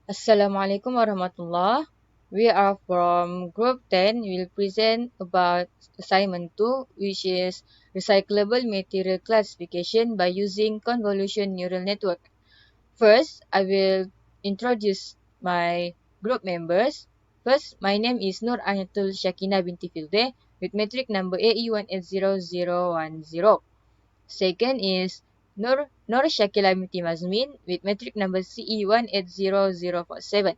Assalamualaikum warahmatullah. We are from Group 10. We will present about assignment 2, which is recyclable material classification by using convolution neural network. First, I will introduce my group members. First, my name is Nur Anatul Shakina binti Filde with metric number AE180010. Second is Nur Shakila binti Mazmin with metric number CE180047.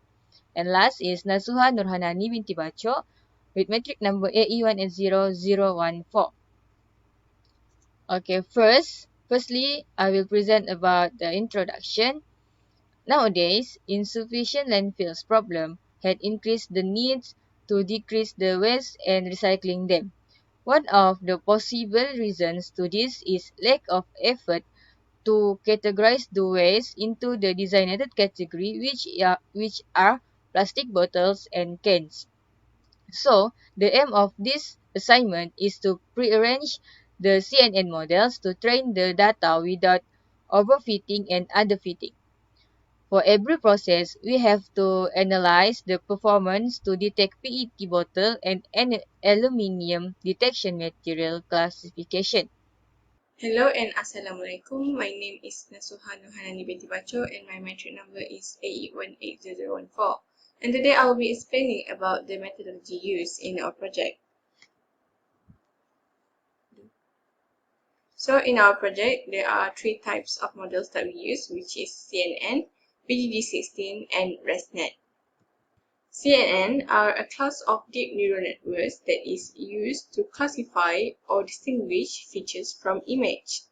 And last is Nasuha Nurhanani binti Bacho with metric number AE180014. Okay, firstly, I will present about the introduction. Nowadays, insufficient landfills problem had increased the needs to decrease the waste and recycling them. One of the possible reasons to this is lack of effort to categorize the waste into the designated category which are plastic bottles and cans. So, the aim of this assignment is to prearrange the CNN models to train the data without overfitting and underfitting. For every process, we have to analyze the performance to detect PET bottle and aluminium detection material classification. Hello and Assalamualaikum. My name is Nasuha Nurhanani binti Bacho and my metric number is AE180014. And today I will be explaining about the methodology used in our project. So in our project, there are three types of models that we use, which is CNN, BEJ34202, and ResNet. CNN are a class of deep neural networks that is used to classify or distinguish features from image.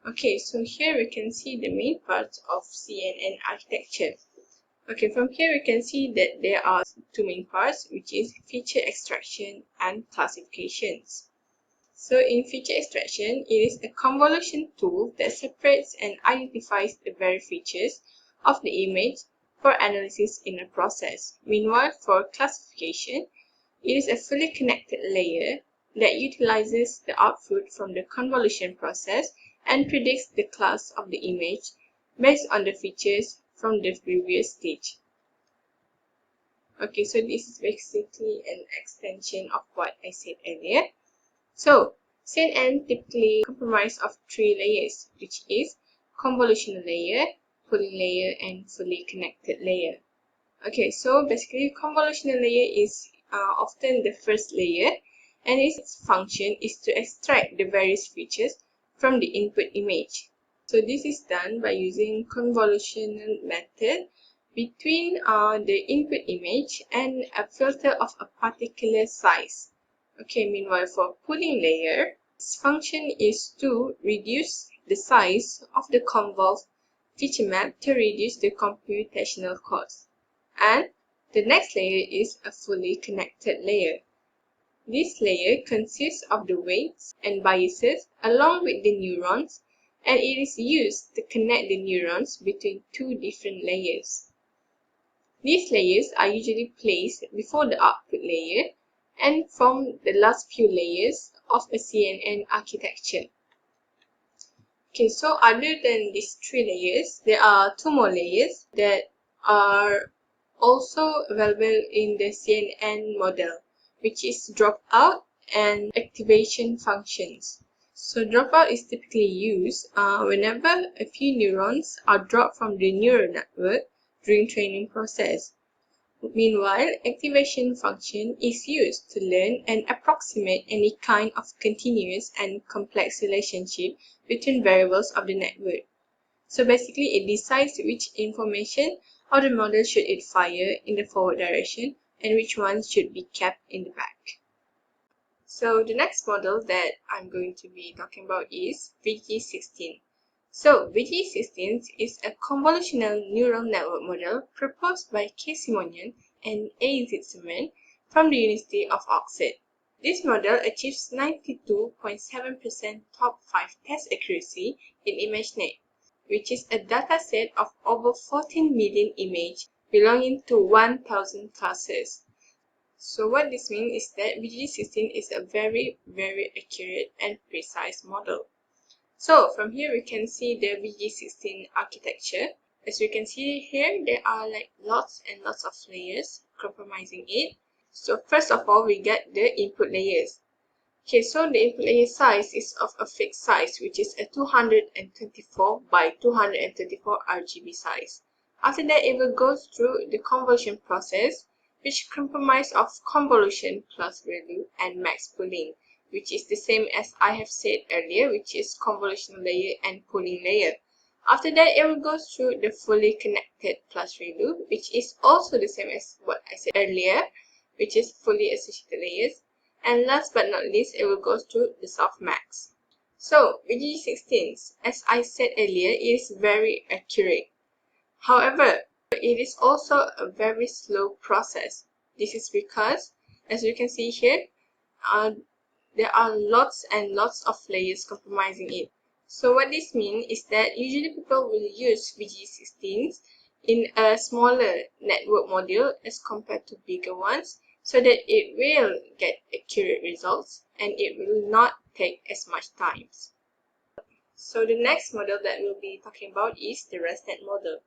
Okay, so here we can see the main parts of CNN architecture. Okay, from here we can see that there are two main parts, which is feature extraction and classifications. So in feature extraction, it is a convolution tool that separates and identifies the very features of the image for analysis in a process. Meanwhile, for classification, it is a fully connected layer that utilizes the output from the convolution process and predicts the class of the image based on the features from the previous stage. Okay, so this is basically an extension of what I said earlier. So, CNN typically comprises of three layers, which is convolutional layer, pooling layer, and fully connected layer. Okay, so basically convolutional layer is often the first layer, and its function is to extract the various features from the input image. So this is done by using convolutional method between the input image and a filter of a particular size. Okay, meanwhile for pooling layer, its function is to reduce the size of the convolved feature map to reduce the computational cost. And the next layer is a fully connected layer. This layer consists of the weights and biases along with the neurons, and it is used to connect the neurons between two different layers. These layers are usually placed before the output layer and form the last few layers of a CNN architecture. Okay, so other than these three layers, there are two more layers that are also available in the CNN model, which is dropout and activation functions. So dropout is typically used whenever a few neurons are dropped from the neural network during training process. Meanwhile, activation function is used to learn and approximate any kind of continuous and complex relationship between variables of the network. So basically, it decides which information of the model should it fire in the forward direction and which ones should be kept in the back. So the next model that I'm going to be talking about is BEJ16. So BEJ16 is a convolutional neural network model proposed by K. Simonian and A. Zitzerman from the University of Oxford. This model achieves 92.7% top 5 test accuracy in ImageNet, which is a dataset of over 14 million images belonging to 1,000 classes. So what this means is that BEJ16 is a very, very accurate and precise model. So from here we can see the BEJ16 architecture. As you can see here, there are like lots and lots of layers comprising it. So first of all, we get the input layers. Okay, so the input layer size is of a fixed size, which is a 224 by 234 RGB size. After that, it will go through the convolution process, which comprises of convolution plus value and max pooling, which is the same as I have said earlier, which is convolutional layer and pooling layer. After that, it will go through the fully connected plus value, which is also the same as what I said earlier, which is fully associated layers. And last but not least, it will go to the softmax. So BEJ34202, as I said earlier, is very accurate. However, it is also a very slow process. This is because, as you can see here, there are lots and lots of layers comprising it. So what this means is that usually people will use BEJ34202 in a smaller network module as compared to bigger ones, so that it will get accurate results and it will not take as much time. So the next model that we'll be talking about is the ResNet model.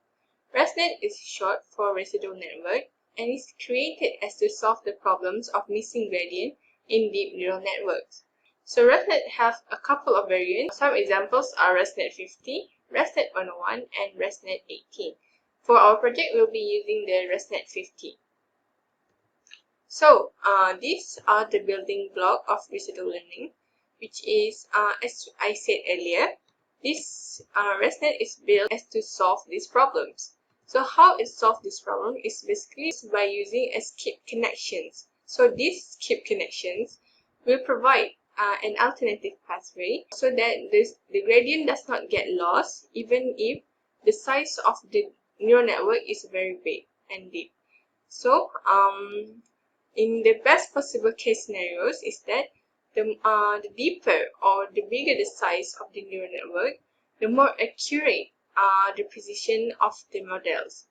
ResNet is short for residual network and is created as to solve the problems of missing gradient in deep neural networks. So ResNet have a couple of variants. Some examples are ResNet 50, ResNet 101, and ResNet 18. For our project, we'll be using the ResNet 50. So these are the building block of residual learning, which is, as I said earlier, this ResNet is built as to solve these problems. So how it solves this problem is basically by using a skip connections. So these skip connections will provide an alternative pathway so that the gradient does not get lost even if the size of the neural network is very big and deep. So in the best possible case scenarios is that the deeper or the bigger the size of the neural network, the more accurate the precision of the models.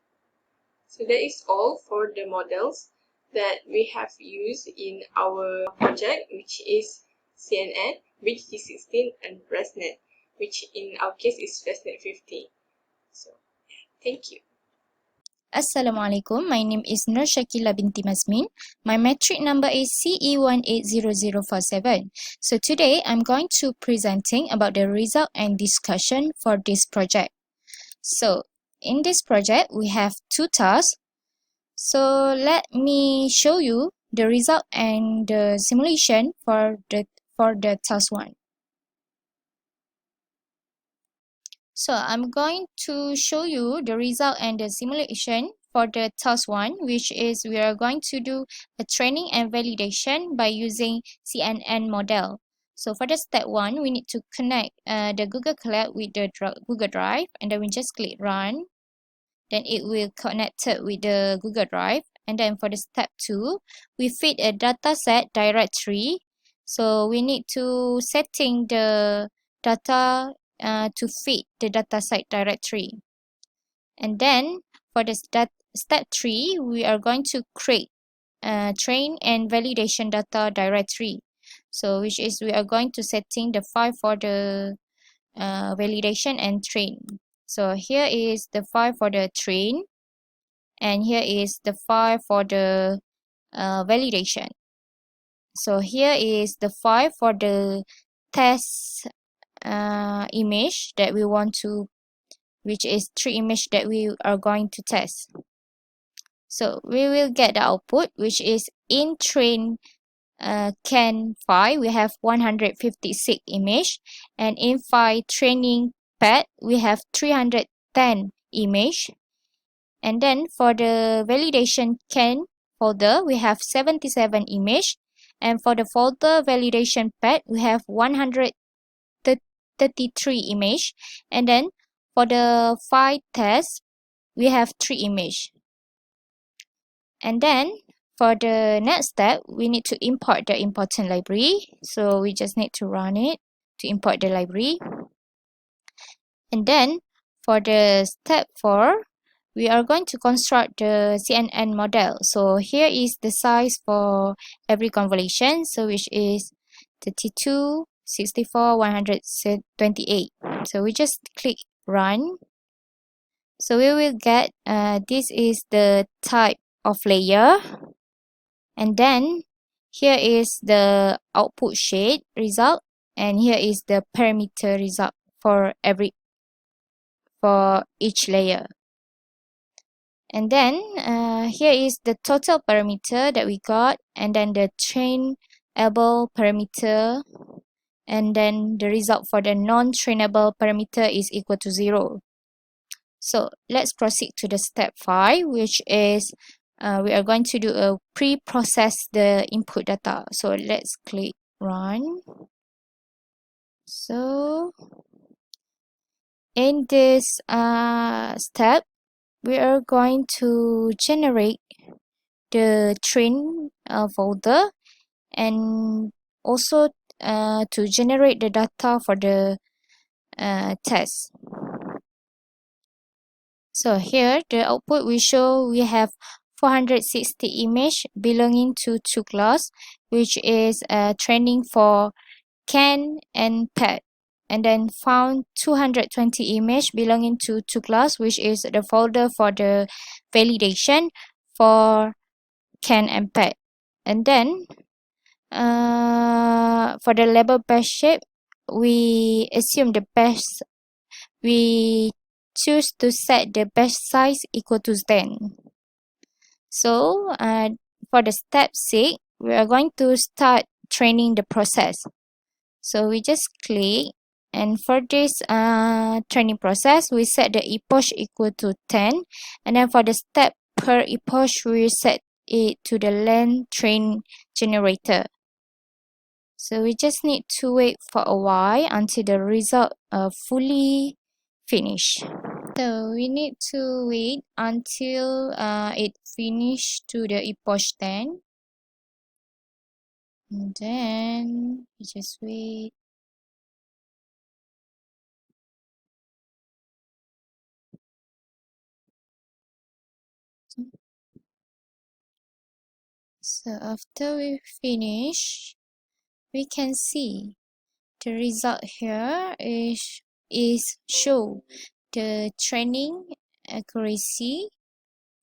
So that is all for the models that we have used in our project, which is CNN, BEJ34202, and ResNet, which in our case is ResNet 50. So thank you. Assalamualaikum. My name is Nur Shakila binti Mazmin. My metric number is CE180047. So today I'm going to presenting about the result and discussion for this project. So in this project we have two tasks. So let me show you the result and the simulation for the task 1. So I'm going to show you the result and the simulation for the task 1, which is we are going to do a training and validation by using CNN model. So for the step 1, we need to connect the Google Cloud with the Google Drive, and then we just click run. Then it will connect it with the Google Drive. And then for the step 2, we feed a dataset directory. So we need to setting the data to feed the dataset directory. And then for the step 3, we are going to create train and validation data directory. So which is we are going to setting the file for the validation and train. So here is the file for the train, and here is the file for the validation. So here is the file for the test image that we want to, which is 3 images that we are going to test. So we will get the output, which is in train can file we have 156 image, and in file training pad we have 310 image. And then for the validation can folder we have 77 image, and for the folder validation pad we have 133 image. And then for the file test we have 3 image. And then for the next step, we need to import the important library. So we just need to run it to import the library. And then for the step 4, we are going to construct the CNN model. So here is the size for every convolution, so which is 32, 64, 128. So we just click run. So we will get this is the type of layer, and then here is the output shade result, and here is the parameter result for each layer. And then here is the total parameter that we got, and then the trainable parameter, and then the result for the non-trainable parameter is equal to 0. So let's proceed to the step 5, which is we are going to do a pre-process the input data. So let's click run. So in this step, we are going to generate the train folder, and also to generate the data for the test. So here the output we show we have 460 image belonging to 2 class, which is training for can and pet, and then found 220 image belonging to 2 class, which is the folder for the validation for can and pet. And then for the label batch shape, we assume we choose to set the batch size equal to 10. So for the step 6, we are going to start training the process. So we just click, and for this training process, we set the epoch equal to 10, and then for the step per epoch, we set it to the length train generator. So we just need to wait for a while until the result fully finish. So we need to wait until it finish to the epoch 10, and then we just wait. So after we finish, we can see the result here is show the training accuracy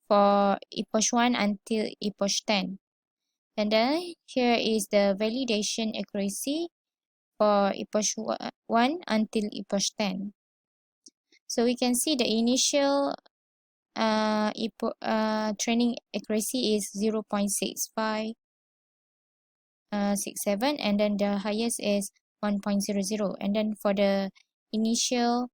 for epoch 1 until epoch 10. And then here is the validation accuracy for epoch 1 until epoch 10. So we can see the initial training accuracy is 0.6567, and then the highest is 1.00, and then for the initial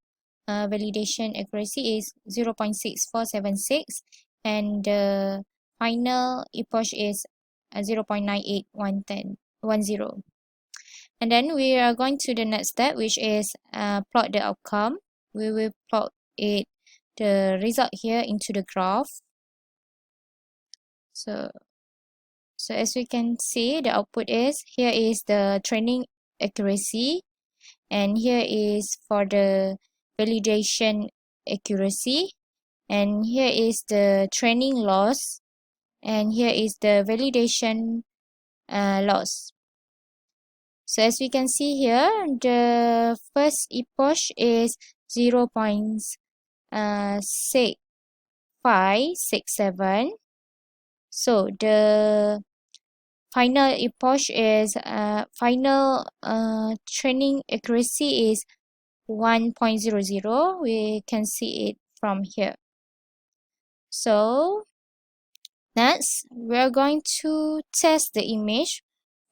validation accuracy is 0.6476, and the final epoch is 0.9810. And then we are going to the next step, which is plot the outcome. We will plot the result here into the graph. So as we can see, the output is here is the training accuracy, and here is for the validation accuracy, and here is the training loss, and here is the validation loss. So as we can see here, the first epoch is 0.6567. So the final epoch is final training accuracy is 1.00. We can see it from here. So next, we are going to test the image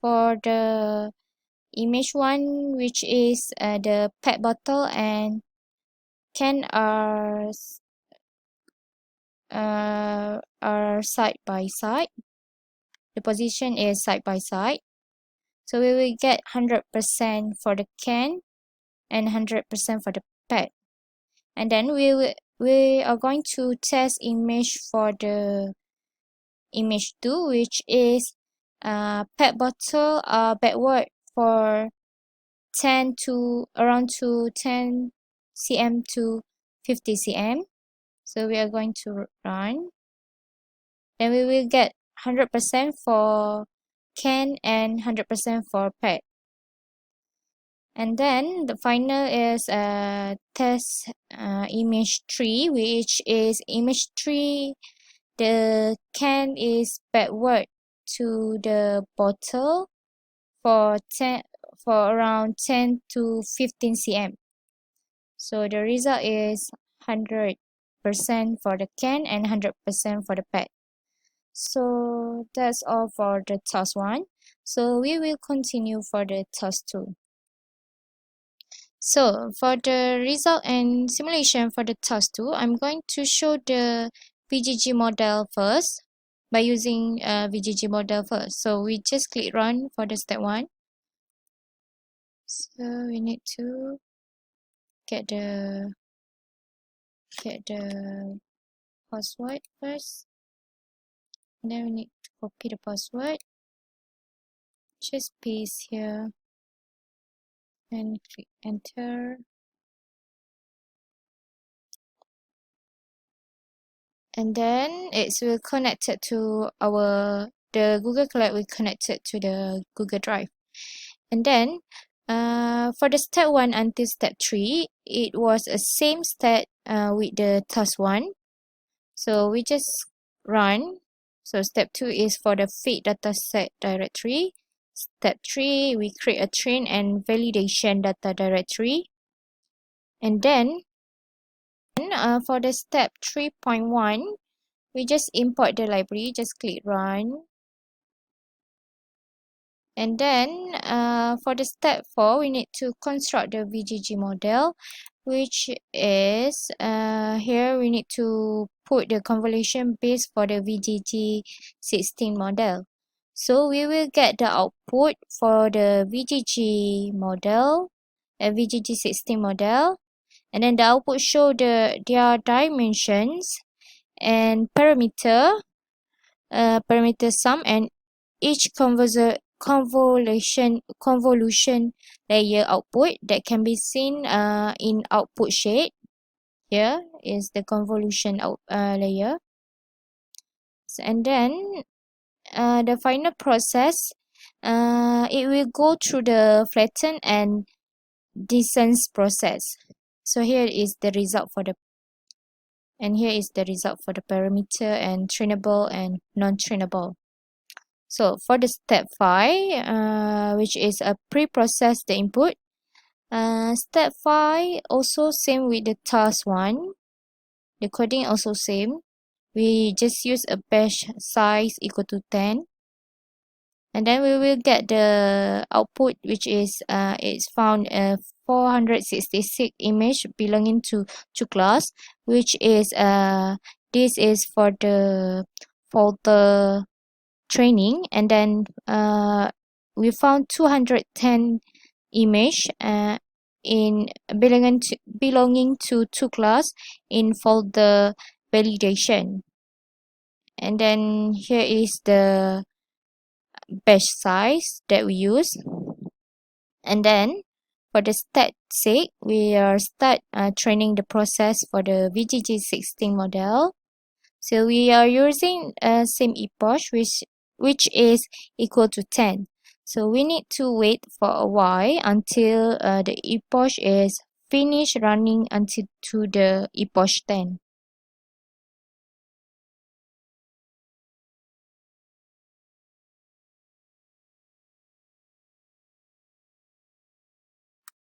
for the image 1, which is the pet bottle and can are side by side. The position is side by side. So we will get 100% for the can and 100% for the pet. And then we are going to test image for the image 2, which is pet bottle backward for 10 to around to 10 cm to 50 cm. So we are going to run. Then we will get 100% for can and 100% for pet. And then the final is test image 3, which is image 3. The can is backward to the bottle for around 10 to 15 cm. So the result is 100% for the can and 100% for the pad. So that's all for the task 1. So we will continue for the task 2. So for the result and simulation for the task 2, I'm going to show the BGG model first by using BGG model first. So we just click run for the step 1. So we need to get the password first. And then we need to copy the password. Just paste here and click enter. And then it's will connected to the Google Cloud will connected to the Google Drive. And then for the step 1 until step 3, it was a same step with the task 1. So we just run. So step 2 is for the feed dataset directory. Step 3, we create a train and validation data directory. And then for the step 3.1, we just import the library, just click run. And then for the step 4, we need to construct the VGG model, which is here we need to put the convolution base for the VGG16 model. So we will get the output for the VGG model, VGG16 model, and then the output show their dimensions and parameter sum, and each convolution layer output that can be seen in output shade. Here is the convolution layer. And then the final process, it will go through the flatten and descent process. So here is the result for the parameter and trainable and non-trainable. So for the step 5, which is a pre-process the input. Step 5 also same with the task 1. The coding also same. We just use a batch size equal to 10. And then we will get the output, which is it's found 466 image belonging to class, which is this is for the folder training. And then we found 210 image in belonging to two class in folder validation. And then here is the batch size that we use. And then for the step 6, we are start training the process for the VGG16 model. So we are using same epoch, which is equal to 10. So we need to wait for a while until the epoch is finished running until to the epoch 10.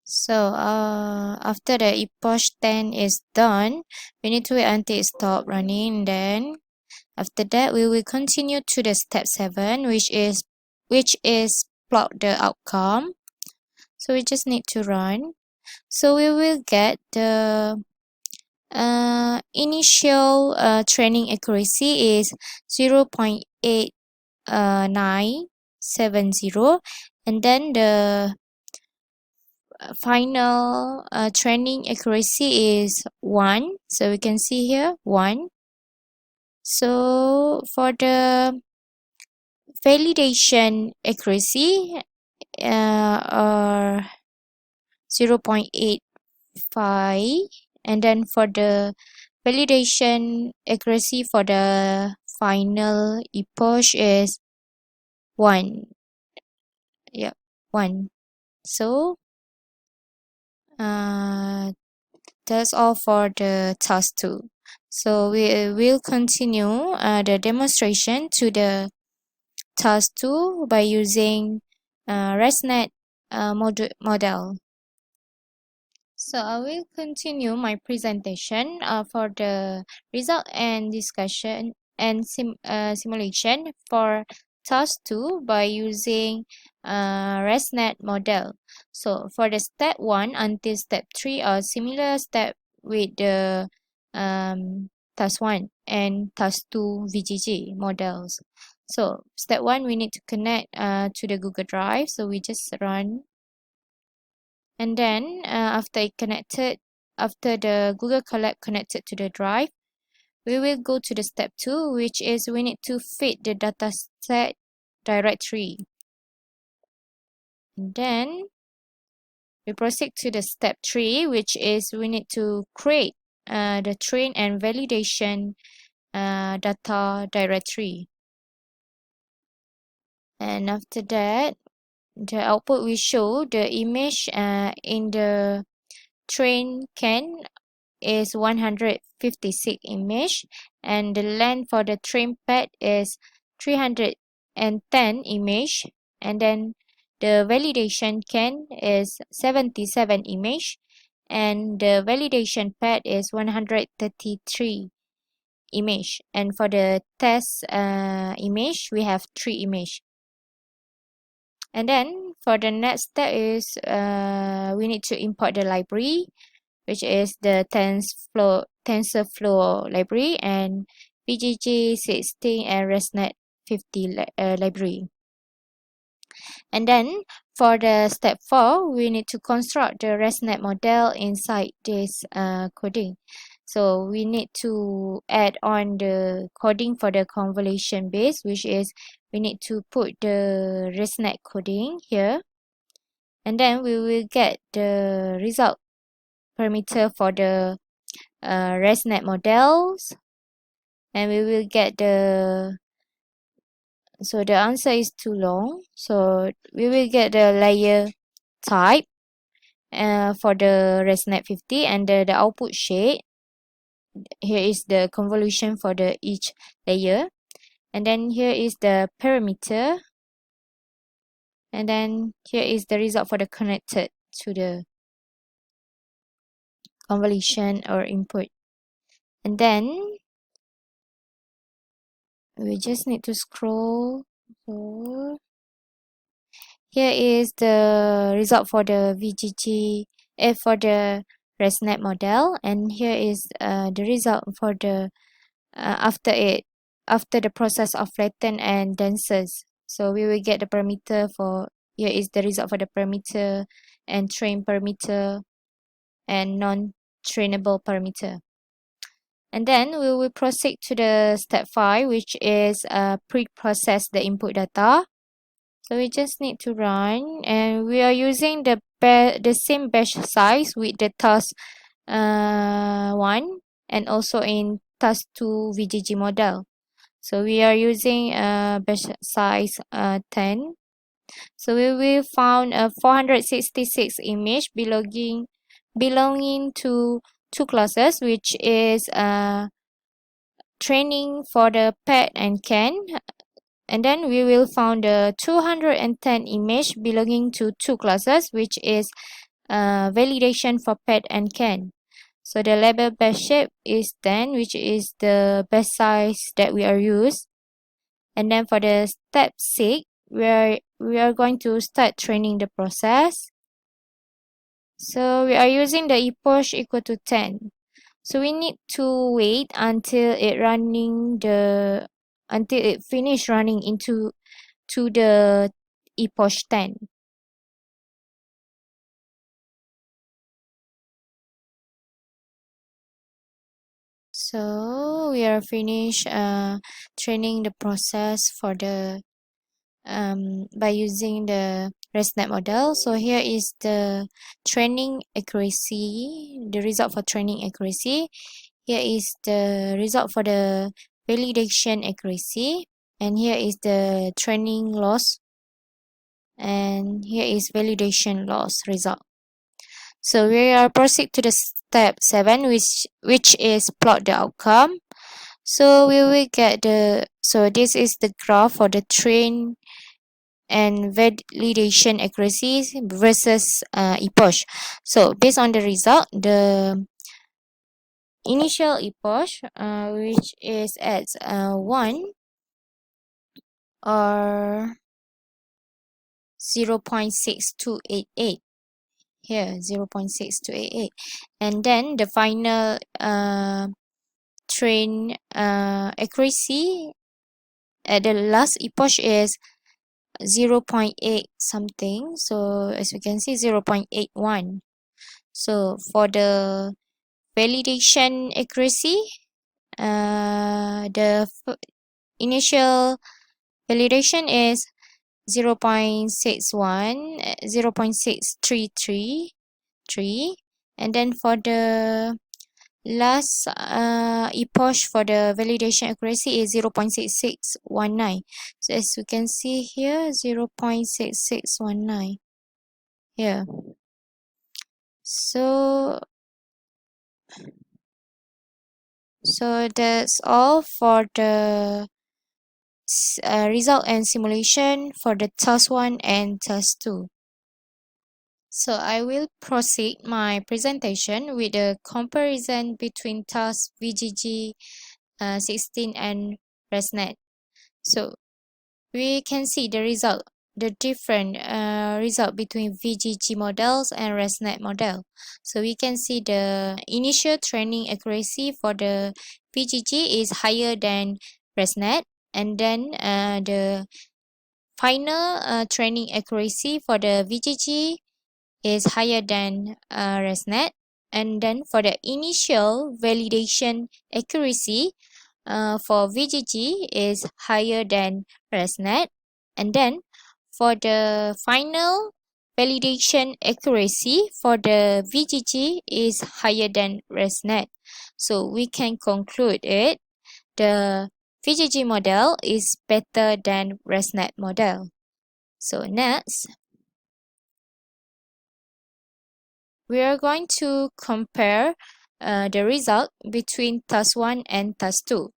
So after the epoch 10 is done, we need to wait until it stop running. Then after that, we will continue to the step 7, which is plot the outcome. So we just need to run. So we will get the initial training accuracy is 0.8970, and then the final training accuracy is 1. So we can see here 1. So for the validation accuracy are 0.85, and then for the validation accuracy for the final epoch is 1. Yep, 1. So That's all for the task 2. So we will continue the demonstration to the task 2 by using ResNet model. So I will continue my presentation for the result and discussion and simulation for task 2 by using ResNet model. So for the step 1 until step 3 are similar step with the task 1 and task 2 VGG models. So step 1 we need to connect to the Google Drive. So we just run, and then after the Google Colab connected to the drive, we will go to the step 2, which is we need to feed the dataset directory. And then we proceed to the step 3, which is we need to create the train and validation data directory. And after that, the output will show the image in the train can is 156 image, and the length for the train pad is 310 image, and then the validation can is 77 image, and the validation pad is 133 image, and for the test image we have 3 image. And then for the next step is we need to import the library, which is the TensorFlow library and BEJ34202 and ResNet 50 library. And then for the step 4, we need to construct the ResNet model inside this coding. So we need to add on the coding for the convolution base, which is we need to put the ResNet coding here. And then we will get the result parameter for the ResNet models, and we will get the answer is too long, so we will get the layer type for the ResNet 50, and the output shade. Here is the convolution for the each layer, and then here is the parameter, and then here is the result for the connected to the convolution or input. And then we just need to scroll. So here is the result for the VGG for the ResNet model, and here is the result for the after the process of flatten and denses. So we will get the parameter for, here is the result for the parameter and train parameter and non-trainable parameter. And then we will proceed to the step 5, which is pre-process the input data. So we just need to run, and we are using the same batch size with the task 1 and also in task 2 VGG model. So we are using batch size 10. So we will found a 466 image belonging to two classes, which is training for the pet and can. And then we will found the 210 image belonging to two classes, which is validation for pet and can. So the label batch shape is 10, which is the batch size that we are used. And then for the step 6, we are going to start training the process. So we are using the epoch equal to 10. So we need to wait until it finish running into the epoch 10. So we are finished training the process for the by using the ResNet model. So here is the training accuracy, the result for training accuracy. Here is the result for the validation accuracy, and here is the training loss, and here is validation loss result. So we are proceed to the step 7, which is plot the outcome. So we will get this is the graph for the train and validation accuracy versus epoch. So based on the result, the initial epoch, which is at 1 or 0.6288, here 0.6288, and then the final train accuracy at the last epoch is 0.8 something, so as we can see 0.81. So for the validation accuracy, the initial validation is 0.61, 0.6333, and then for the last epoch for the validation accuracy is 0.6619. So as you can see here, 0.6619 here. So that's all for the result and simulation for the task 1 and task 2. So I will proceed my presentation with a comparison between task VGG 16 and ResNet. So we can see the different result between VGG models and ResNet model. So we can see the initial training accuracy for the VGG is higher than ResNet, and then the final training accuracy for the VGG is higher than ResNet, and then for the initial validation accuracy for VGG is higher than ResNet, and then for the final validation accuracy for the VGG is higher than ResNet. So we can conclude it, the VGG model is better than ResNet model. So next, we are going to compare the result between task 1 and task 2.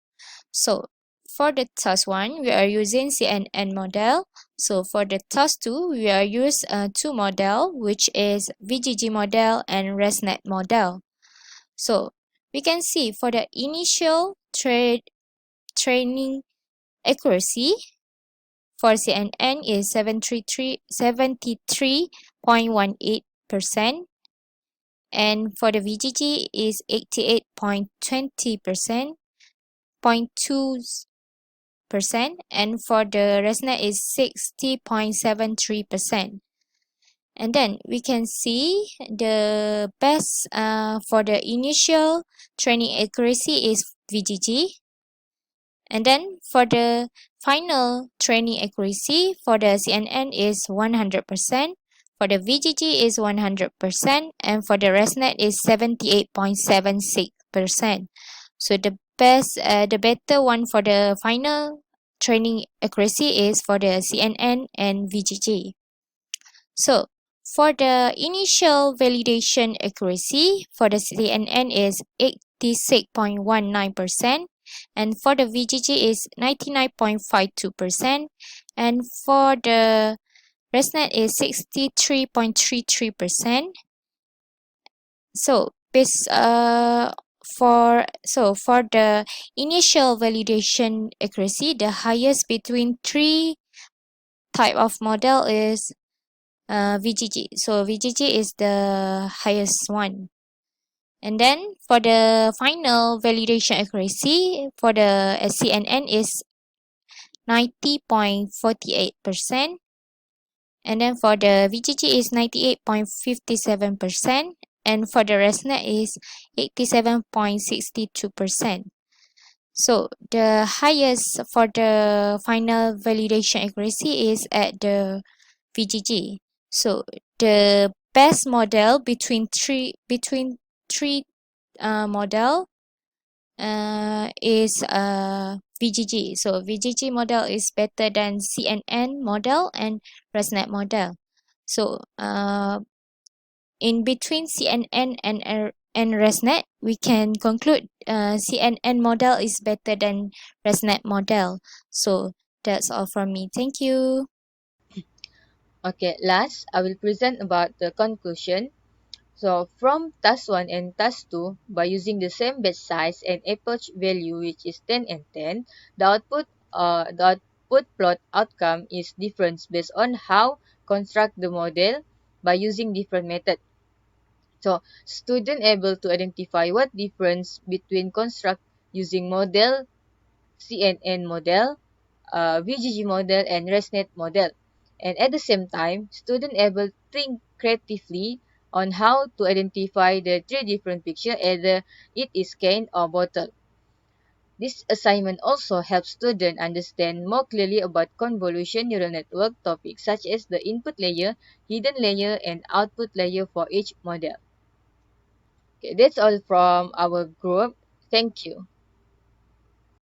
So for the task 1, we are using CNN model. So for the task 2, we are use two model, which is VGG model and ResNet model. So we can see for the initial training accuracy for CNN is 73.18%, and for the VGG is 88.20%, 0.2%, and for the ResNet is 60.73%. And then we can see the best for the initial training accuracy is VGG, and then for the final training accuracy for the CNN is 100%, for the VGG is 100%, and for the ResNet is 78.76%. So the better one for the final training accuracy is for the CNN and VGG. So for the initial validation accuracy for the CNN is 86.19%, and for the VGG is 99.52%, and for the ResNet is 63.33%. So for the initial validation accuracy, the highest between three type of model is VGG. So VGG is the highest one. And then for the final validation accuracy for the CNN is 90.48%. And then for the VGG is 98.57%. And for the ResNet is 87.62%. So the highest for the final validation accuracy is at the VGG. So the best model between three model is VGG. So VGG model is better than CNN model and ResNet model. So in between CNN and ResNet, we can conclude CNN model is better than ResNet model. So that's all from me. Thank you. Okay, last, I will present about the conclusion. So from task 1 and task 2, by using the same batch size and epoch value which is 10 and 10, the output plot outcome is different based on how construct the model by using different method. So student able to identify what difference between construct using model, CNN model, BGG model, and ResNet model. And at the same time, student able to think creatively on how to identify the three different picture, either it is can or bottle. This assignment also helps students understand more clearly about convolution neural network topics such as the input layer, hidden layer, and output layer for each model. Okay, that's all from our group. Thank you.